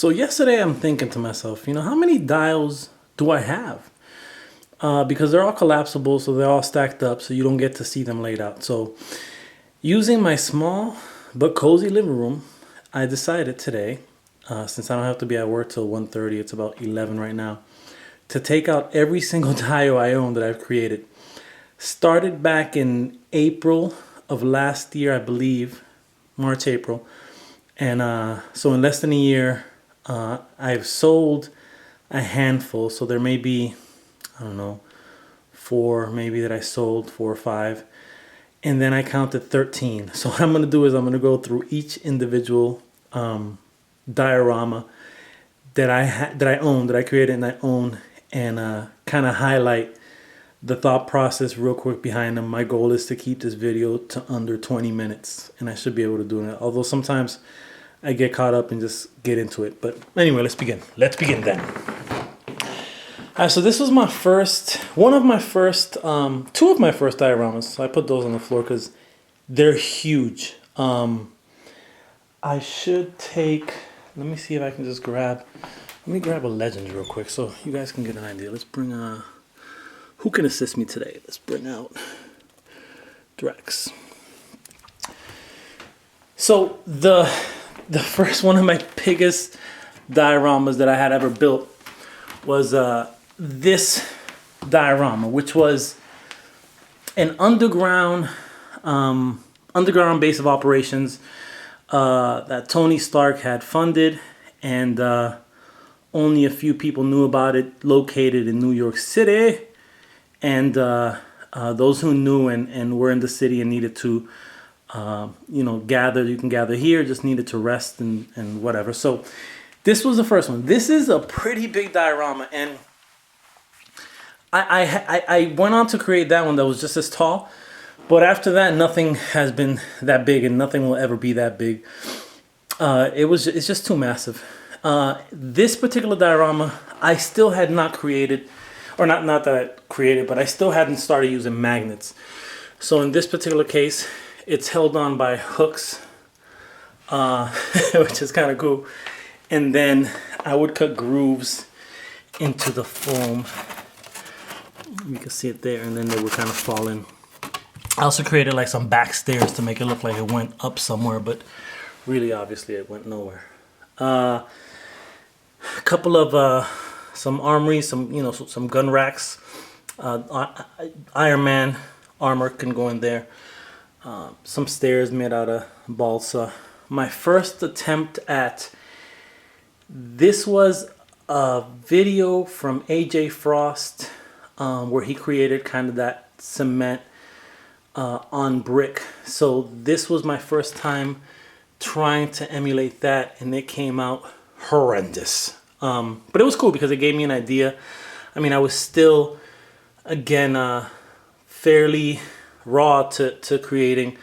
So yesterday I'm thinking to myself, how many dials do I have? Because they're all collapsible, so they're all stacked up, so you don't get to see them laid out. So using my small but cozy living room, I decided today, since I don't have to be at work till 1:30, it's about 11 right now, to take out every single dial I own that I've created. Started back in April of last year, I believe, March, April. And so in less than a year, I've sold a handful. So there may be, I don't know, 4 maybe that I sold, 4 or 5. And then I counted 13. So what I'm going to do is I'm going to go through each individual diorama that I created and I own, and kind of highlight the thought process real quick behind them. My goal is to keep this video to under 20 minutes, and I should be able to do that. Although sometimes I get caught up and just get into it. But anyway, let's begin. Let's begin then. All right, so this was my first, two of my first dioramas. So I put those on the floor because they're huge. I should take, let me see if I can just grab a legend real quick so you guys can get an idea. Let's bring who can assist me today? Let's bring out Drex. So the first one of my biggest dioramas that I had ever built was this diorama, which was an underground base of operations that Tony Stark had funded, and only a few people knew about it, located in New York City. And those who knew and were in the city and needed to, gather, you can gather here, just needed to rest and whatever. So this was the first one. This is a pretty big diorama, and I went on to create that one that was just as tall. But after that, nothing has been that big, and nothing will ever be that big. It's just too massive. This particular diorama, I still had not created, or not that I created, but I still hadn't started using magnets. So in this particular case, it's held on by hooks, which is kind of cool. And then I would cut grooves into the foam. You can see it there, and then they would kind of fall in. I also created like some back stairs to make it look like it went up somewhere, but really, obviously, it went nowhere. A couple of some armory, some gun racks. Iron Man armor can go in there. Some stairs made out of balsa. My first attempt at this was a video from AJ Frost, where he created kind of that cement on brick. So this was my first time trying to emulate that, and it came out horrendous. But it was cool because it gave me an idea. I mean, I was still, again, fairly raw to creating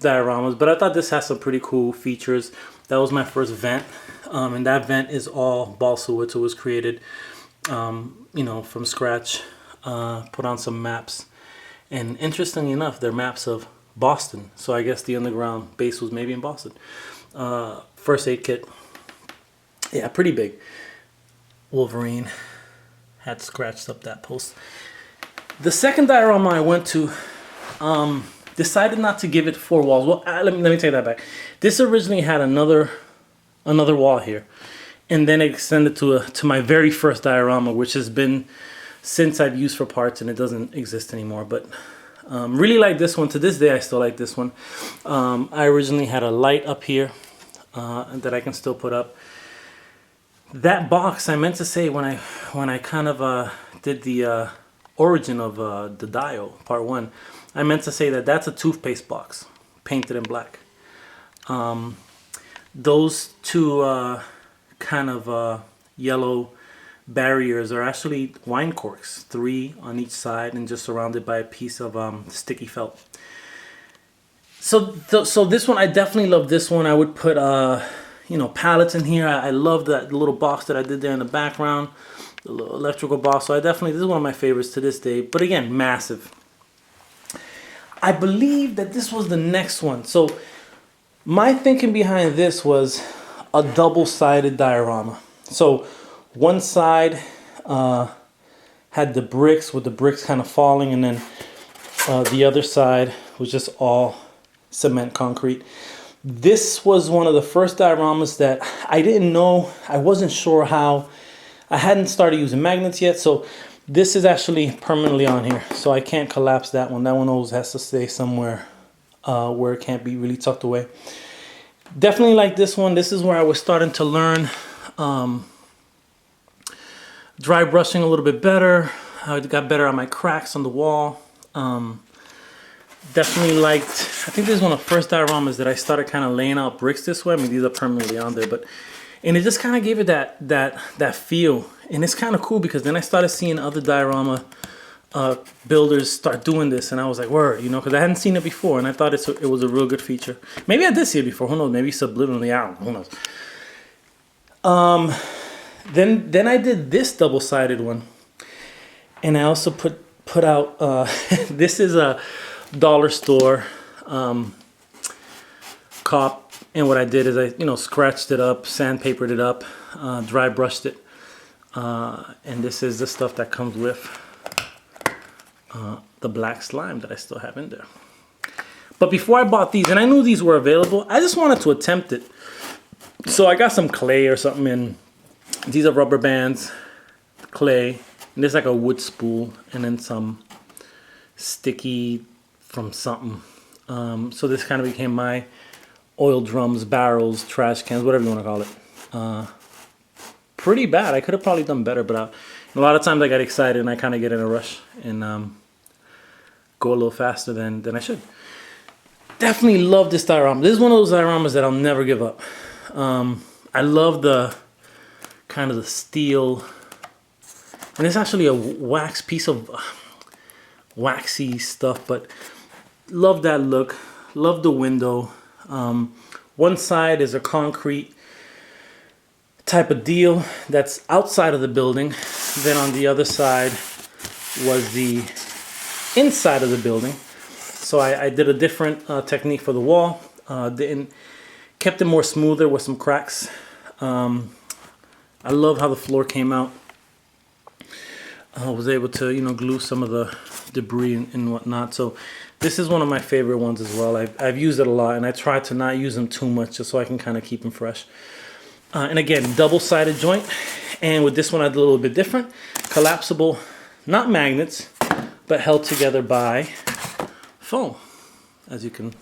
dioramas, but I thought this has some pretty cool features. That was my first vent, and that vent is all balsa wood, so it was created, from scratch. Put on some maps, and interestingly enough, they're maps of Boston. So I guess the underground base was maybe in Boston. First aid kit, yeah, pretty big. Wolverine had scratched up that post. The second diorama I went to, decided not to give it 4 walls. Well, let me take that back. This originally had another wall here, and then it extended to my very first diorama, which has been since I've used for parts, and it doesn't exist anymore. But really like this one. To this day, I still like this one. I originally had a light up here that I can still put up. That box, I meant to say when I kind of did the origin of the dial, part 1, I meant to say that that's a toothpaste box painted in black. Those two kind of yellow barriers are actually wine corks, 3 on each side and just surrounded by a piece of sticky felt. So this one, I definitely love this one. I would put pallets in here. I love that little box that I did there in the background, the little electrical box. So this is one of my favorites to this day, but again, massive. I believe that this was the next one. So my thinking behind this was a double-sided diorama. So one side had the bricks with the bricks kind of falling, and then the other side was just all cement concrete. This was one of the first dioramas that I didn't know, I wasn't sure how. I hadn't started using magnets yet, so this is actually permanently on here, so I can't collapse that one. That one always has to stay somewhere where it can't be really tucked away. Definitely like this one. This is where I was starting to learn dry brushing a little bit better. I got better on my cracks on the wall. Definitely liked, I think this is one of the first dioramas that I started kind of laying out bricks this way. I mean, these are permanently on there, but, and it just kind of gave it that feel. And it's kind of cool because then I started seeing other diorama builders start doing this, and I was like, word, you know, because I hadn't seen it before, and I thought it was a real good feature. Maybe I did see it before, who knows, maybe subliminally, I don't know, who knows. Then I did this double-sided one, and I also put out, this is a dollar store cop, and what I did is I, you know, scratched it up, sandpapered it up, dry brushed it, and this is the stuff that comes with the black slime that I still have in there. But before I bought these, and I knew these were available, I just wanted to attempt it. So I got some clay or something, and these are rubber bands, clay, and there's like a wood spool, and then some sticky from something. So this kind of became my oil drums, barrels, trash cans, whatever you want to call it. Pretty bad. I could have probably done better, but a lot of times I get excited and I kind of get in a rush and go a little faster than I should. Definitely love this diorama. This is one of those dioramas that I'll never give up. I love the kind of the steel, and it's actually a wax piece of waxy stuff, but love that look. Love the window. One side is a concrete type of deal that's outside of the building. Then on the other side was the inside of the building. So I did a different technique for the wall. Kept it more smoother with some cracks. I love how the floor came out. I was able to, you know, glue some of the debris and whatnot. So this is one of my favorite ones as well. I've used it a lot, and I try to not use them too much just so I can kind of keep them fresh. And again, double-sided joint. And with this one, I did a little bit different. Collapsible, not magnets, but held together by foam, as you can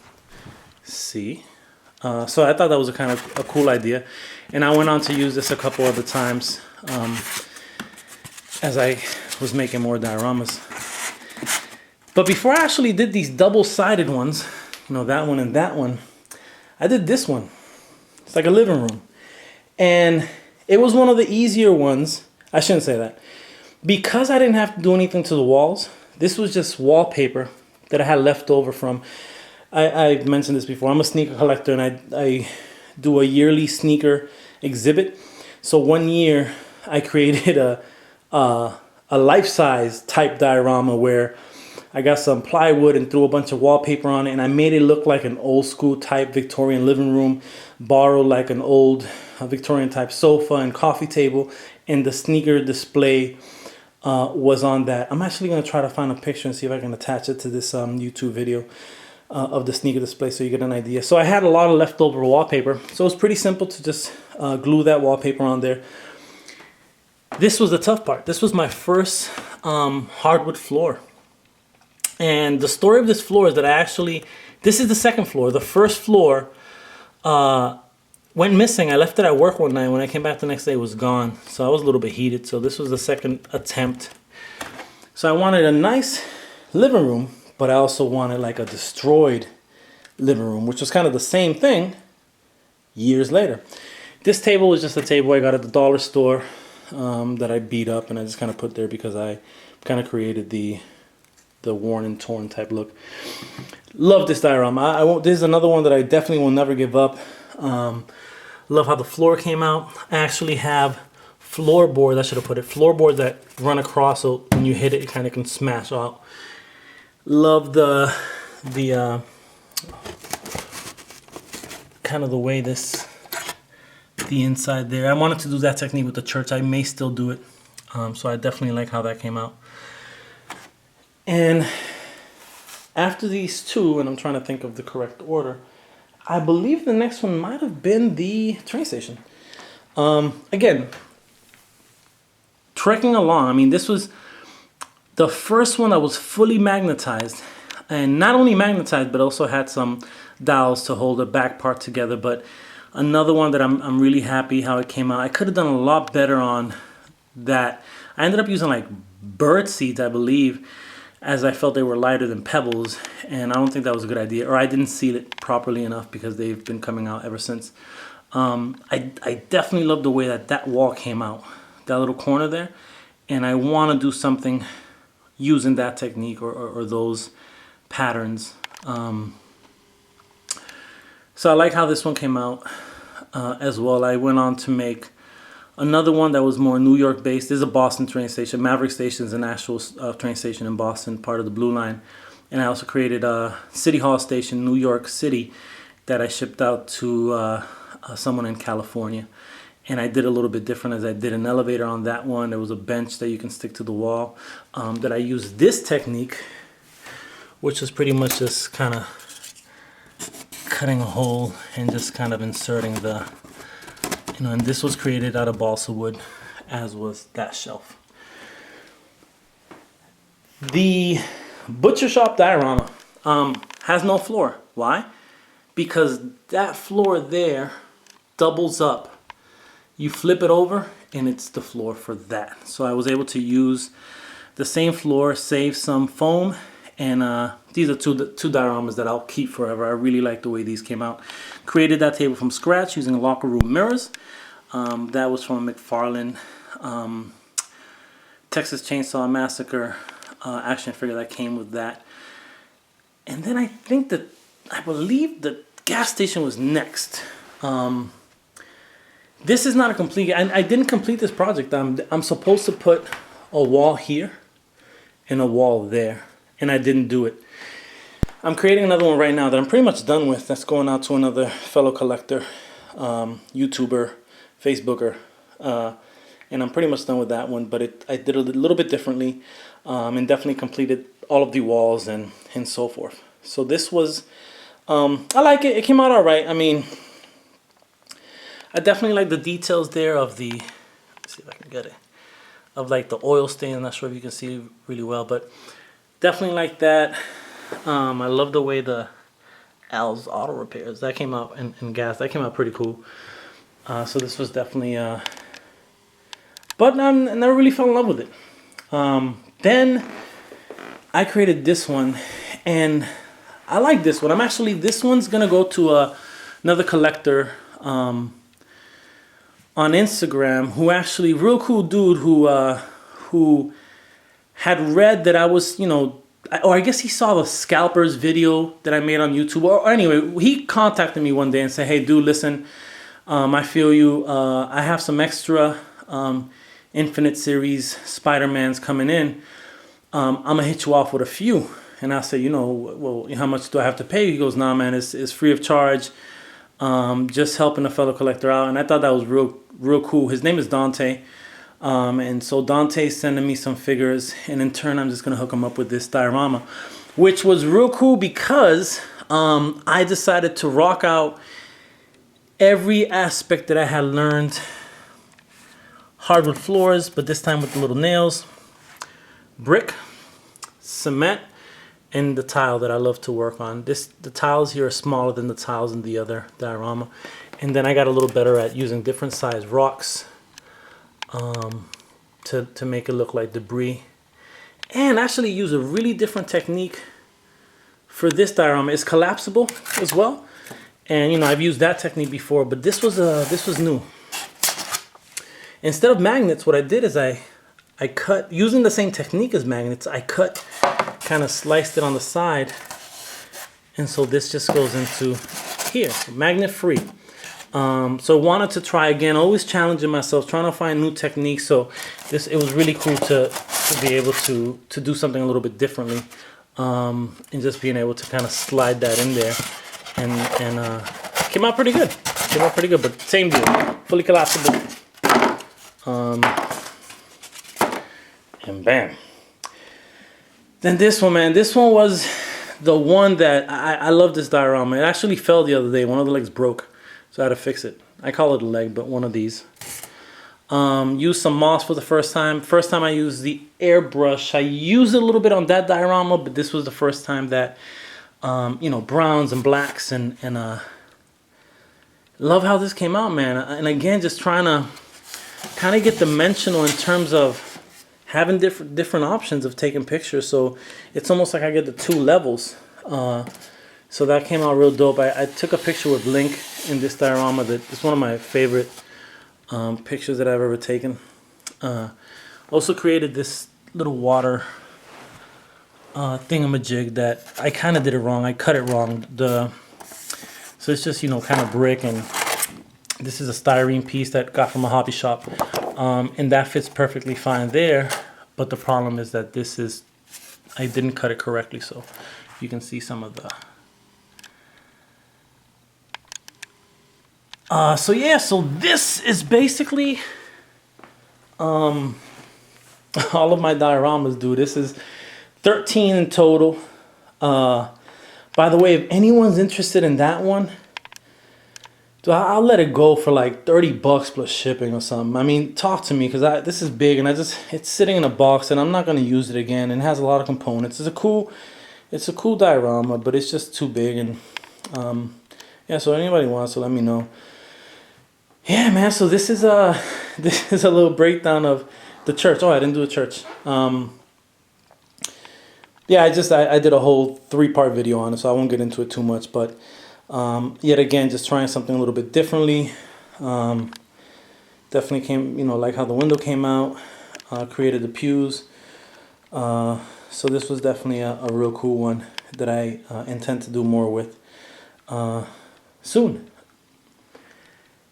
see. So I thought that was a kind of a cool idea. And I went on to use this a couple other times as I was making more dioramas. But before I actually did these double-sided ones, you know, that one and that one, I did this one. It's like a living room. And it was one of the easier ones. I shouldn't say that. Because I didn't have to do anything to the walls, this was just wallpaper that I had left over from, I've mentioned this before, I'm a sneaker collector, and I do a yearly sneaker exhibit. So one year I created a life-size type diorama where I got some plywood and threw a bunch of wallpaper on it, and I made it look like an old school type Victorian living room, borrowed like an old Victorian type sofa and coffee table, and the sneaker display was on that. I'm actually going to try to find a picture and see if I can attach it to this YouTube video of the sneaker display so you get an idea. So I had a lot of leftover wallpaper, so it was pretty simple to just glue that wallpaper on there. This was the tough part. This was my first hardwood floor. And the story of this floor is that this is the second floor. The first floor went missing. I left it at work one night. When I came back the next day, it was gone. So I was a little bit heated. So this was the second attempt. So I wanted a nice living room, but I also wanted like a destroyed living room, which was kind of the same thing years later. This table was just a table I got at the dollar store that I beat up, and I just kind of put there because I kind of created the worn and torn type look. Love this diorama. This is another one that I definitely will never give up. Love how the floor came out. I actually have floorboards, I should have put it, floorboards that run across, so when you hit it, it kind of can smash out. Love the kind of the way this the inside there. I wanted to do that technique with the church. I may still do it. So I definitely like how that came out. And after these two, and I'm trying to think of the correct order, I believe the next one might have been the train station. Again, trekking along. I mean, this was the first one that was fully magnetized. And not only magnetized, but also had some dowels to hold the back part together. But another one that I'm really happy how it came out. I could have done a lot better on that. I ended up using like bird seeds, I believe, as I felt they were lighter than pebbles. And I don't think that was a good idea. Or I didn't seal it properly enough because they've been coming out ever since. I definitely love the way that wall came out. That little corner there. And I want to do something using that technique or those patterns. So I like how this one came out as well. I went on to make another one that was more New York based. This is a Boston train station. Maverick Station is an actual train station in Boston, part of the Blue Line. And I also created a City Hall station, New York City, that I shipped out to someone in California. And I did a little bit different as I did an elevator on that one. There was a bench that you can stick to the wall. That I used this technique, which is pretty much just kind of cutting a hole and just kind of inserting the, and this was created out of balsa wood, as was that shelf. The butcher shop diorama has no floor. Why? Because that floor there doubles up. You flip it over and it's the floor for that. So I was able to use the same floor, save some foam, and these are two dioramas that I'll keep forever. I really like the way these came out. Created that table from scratch using locker room mirrors. That was from McFarlane Texas Chainsaw Massacre action figure that came with that. And then I believe the gas station was next. This is not a complete, I didn't complete this project. I'm supposed to put a wall here and a wall there, and I didn't do it. I'm creating another one right now that I'm pretty much done with. That's going out to another fellow collector, YouTuber, Facebooker, and I'm pretty much done with that one. But I did it a little bit differently, and definitely completed all of the walls and so forth. So this was, I like it. It came out all right. I mean, I definitely like the details there of the, let's see if I can get it, of like the oil stain. I'm not sure if you can see really well, but definitely like that. I love the way the Al's Auto Repairs, that came out in gas. That came out pretty cool. So this was definitely, but I never really fell in love with it. Then I created this one, and I like this one. This one's gonna go to another collector on Instagram, who actually, real cool dude who had read that I was, or I guess he saw the scalpers video that I made on YouTube. Or anyway, he contacted me one day and said, "Hey, dude, listen, I feel you. I have some extra Infinite Series Spider-Mans coming in. I'm gonna hit you off with a few." And I said, well, how much do I have to pay? He goes, "Nah, man, it's free of charge. Just helping a fellow collector out." And I thought that was real cool. His name is Dante. And so Dante's sending me some figures, and in turn I'm just gonna hook him up with this diorama, which was real cool because I decided to rock out every aspect that I had learned. Hardwood floors, but this time with the little nails, brick, cement, and the tile that I love to work on. The tiles here are smaller than the tiles in the other diorama. And then I got a little better at using different size rocks to make it look like debris. And actually use a really different technique for this diorama. It's collapsible as well. And I've used that technique before, but this was new. Instead of magnets, what I did is I cut, using the same technique as magnets, I cut, kind of sliced it on the side, and so this just goes into here, magnet free. So wanted to try again, always challenging myself, trying to find new techniques. So it was really cool to be able to do something a little bit differently, and just being able to kind of slide that in there, and came out pretty good. But same deal, fully collapsible. And bam. Then this one, man. This one was the one that I love this diorama. It actually fell the other day. One of the legs broke, so I had to fix it. I call it a leg, but one of these. Used some moss for the first time. First time I used the airbrush. I used it a little bit on that diorama, but this was the first time that, you know, browns and blacks and love how this came out, man. And again, just trying to kind of get dimensional in terms of having different options of taking pictures. So it's almost like I get the two levels. So that came out real dope. I took a picture with Link in this diorama. It's one of my favorite pictures that I've ever taken. Also created this little water thingamajig that I kind of did it wrong. I cut it wrong. So it's just, you know, kind of brick, and this is a styrene piece that got from a hobby shop. And that fits perfectly fine there. But the problem is that I didn't cut it correctly. So you can see some of the... so yeah, so this is basically all of my dioramas, dude. This is 13 in total. By the way, if anyone's interested in that one, dude, I'll let it go for like $30 plus shipping or something. I mean, talk to me, because this is big, and it's sitting in a box, and I'm not gonna use it again. And it has a lot of components. It's a cool diorama, but it's just too big. And yeah, so anybody wants to, let me know. Yeah, man. So this is a little breakdown of the church. Oh, I didn't do a church. Yeah, I did a whole 3-part video on it, so I won't get into it too much. But yet again, just trying something a little bit differently. Definitely came, you know, like how the window came out. Created the pews. So this was definitely a real cool one that I intend to do more with soon.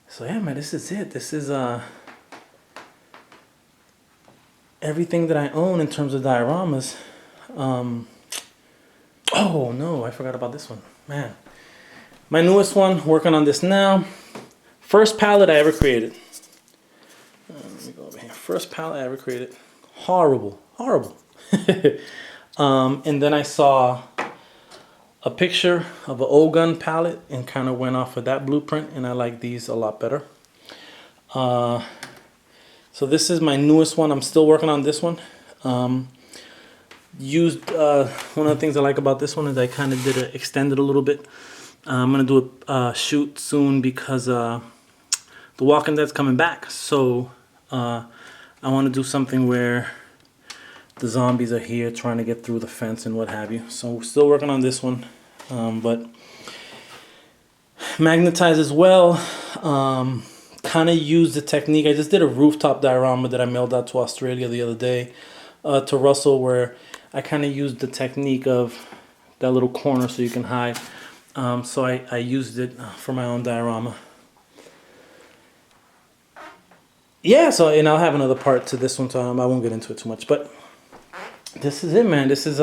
So yeah, man, this is it. This is everything that I own in terms of dioramas. Oh no, I forgot about this one, man. My newest one, working on this now. First palette I ever created. Let me go over here. First palette I ever created. Horrible, horrible. And then I saw a picture of an Ogun palette and kind of went off of that blueprint, and I like these a lot better. So this is my newest one. I'm still working on this one. Used one of the things I like about this one is I kind of did it extended a little bit. I'm gonna do a shoot soon because The Walking Dead's coming back. So I want to do something where the zombies are here trying to get through the fence and what have you. So we're still working on this one, but magnetize as well. Kind of use the technique. I just did a rooftop diorama that I mailed out to Australia the other day, to Russell, where I kind of used the technique of that little corner so you can hide. So I used it for my own diorama. Yeah, so, and I'll have another part to this one, so I won't get into it too much. But this is it, man. This is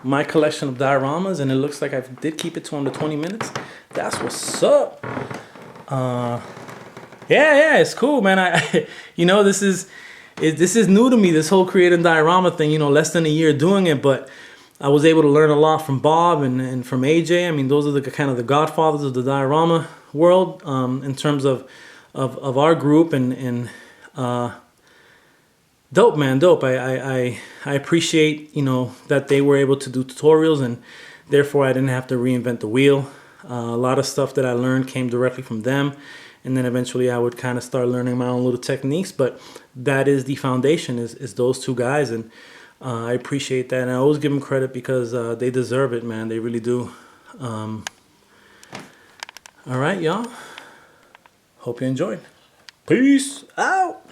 my collection of dioramas, and it looks like I did keep it to under 20 minutes. That's what's up. Yeah, it's cool, man. You know, this is new to me, this whole creating diorama thing. You know, less than a year doing it, but I was able to learn a lot from Bob and from AJ. I mean, those are the kind of the godfathers of the diorama world, in terms of our group, and dope, man, dope. I appreciate, you know, that they were able to do tutorials, and therefore I didn't have to reinvent the wheel. A lot of stuff that I learned came directly from them, and then eventually I would kind of start learning my own little techniques. But that is the foundation, is those two guys, and I appreciate that, and I always give them credit because they deserve it, man. They really do. All right, y'all. Hope you enjoyed. Peace out.